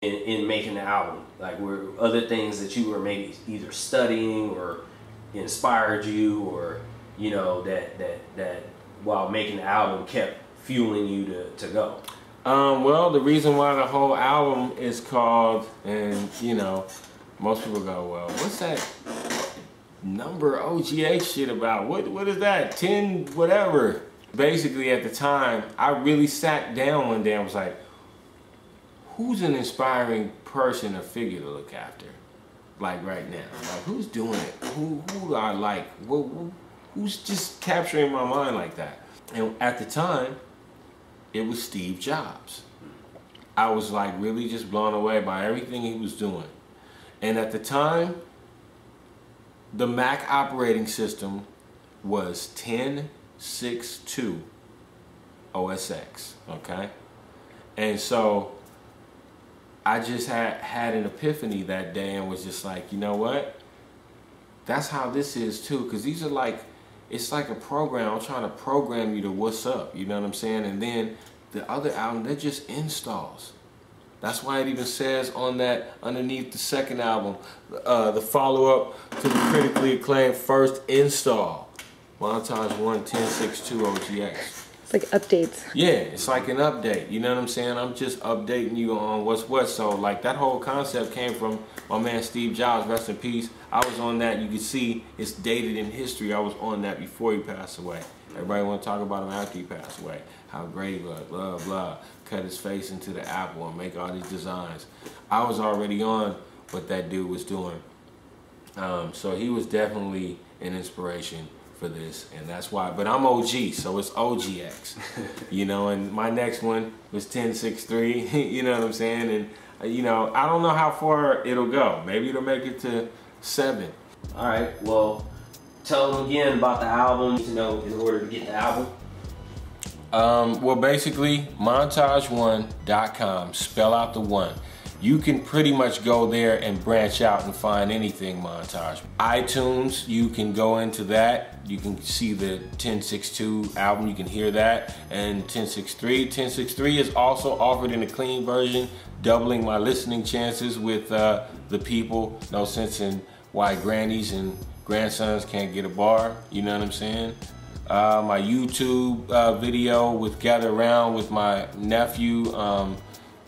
in making the album? Like, were other things that you were maybe either studying or inspired you, or you know, that while making the album kept fueling you to go? Well, the reason why the whole album is called, and you know, most people go, well, what's that number OGA shit about? What is that? 10 whatever. Basically, at the time, I really sat down one day and was like, who's an inspiring person or figure to look after? Like right now, like who's doing it? Who do I like? Who's just capturing my mind like that? And at the time, it was Steve Jobs. I was like really just blown away by everything he was doing. And at the time, the Mac operating system was 10.6.2 OS X, okay? And so I just had an epiphany that day and was just like, you know what? That's how this is too, because these are like, it's like a program. I'm trying to program you to what's up, you know what I'm saying? And then the other album, they're just installs. That's why it even says on that, underneath the second album, the follow-up to the critically acclaimed first install, Montage One 10.6.2 OGX. It's like updates. Yeah, it's like an update, you know what I'm saying? I'm just updating you on what's what. So like that whole concept came from my man Steve Jobs, rest in peace. I was on that, you can see it's dated in history. I was on that before he passed away. Everybody want to talk about him after he passed away. How great he was, blah, blah. Cut his face into the apple and make all these designs. I was already on what that dude was doing. So he was definitely an inspiration for this, and that's why. But I'm OG, so it's OGX. You know, and my next one was 10.6.3, you know what I'm saying? And, you know, I don't know how far it'll go. Maybe it'll make it to 7. All right, well, tell them again about the album, to know in order to get the album. Well, basically, montageone.com, spell out the one. You can pretty much go there and branch out and find anything Montage. iTunes, you can go into that. You can see the 10.6.2 album, you can hear that. And 10.6.3. 10.6.3 is also offered in a clean version, doubling my listening chances with the people. No sense in why grannies and grandsons can't get a bar, you know what I'm saying? My YouTube video with Gather Around with my nephew,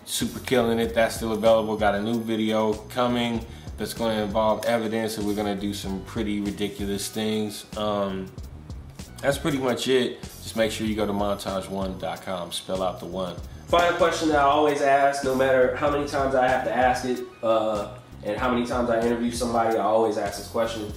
super killing it, that's still available. Got a new video coming that's going to involve evidence, and we're going to do some pretty ridiculous things. That's pretty much it. Just make sure you go to montageone.com, spell out the one. Final question that I always ask, no matter how many times I have to ask it and how many times I interview somebody, I always ask this question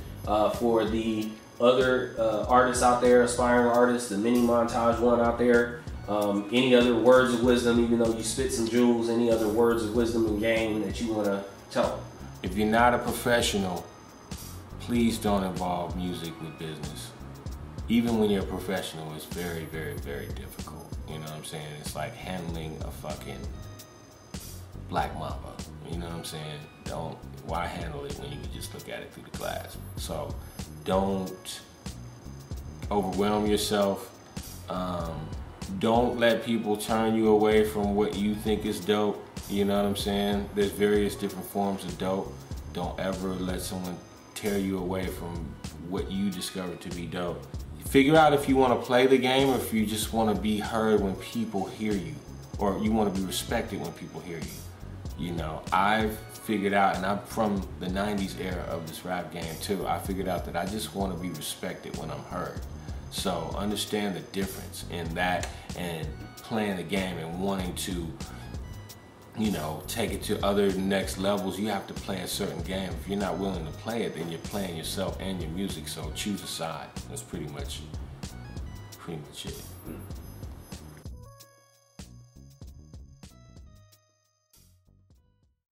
for the other artists out there, aspiring artists, the mini Montage One out there. Any other words of wisdom, even though you spit some jewels, any other words of wisdom and game that you want to tell them? If you're not a professional, please don't involve music with business. Even when you're a professional, it's very, very, very difficult. You know what I'm saying? It's like handling a fucking black mamba. You know what I'm saying? Why handle it when you can just look at it through the glass? So don't overwhelm yourself. Don't let people turn you away from what you think is dope. You know what I'm saying? There's various different forms of dope. Don't ever let someone tear you away from what you discovered to be dope. Figure out if you want to play the game or if you just want to be heard when people hear you, or you want to be respected when people hear you. You know, I've figured out, and I'm from the 90s era of this rap game too, I figured out that I just want to be respected when I'm heard. So understand the difference in that and playing the game and wanting to, you know, take it to other next levels. You have to play a certain game. If you're not willing to play it, then you're playing yourself and your music. So choose a side. That's pretty much it.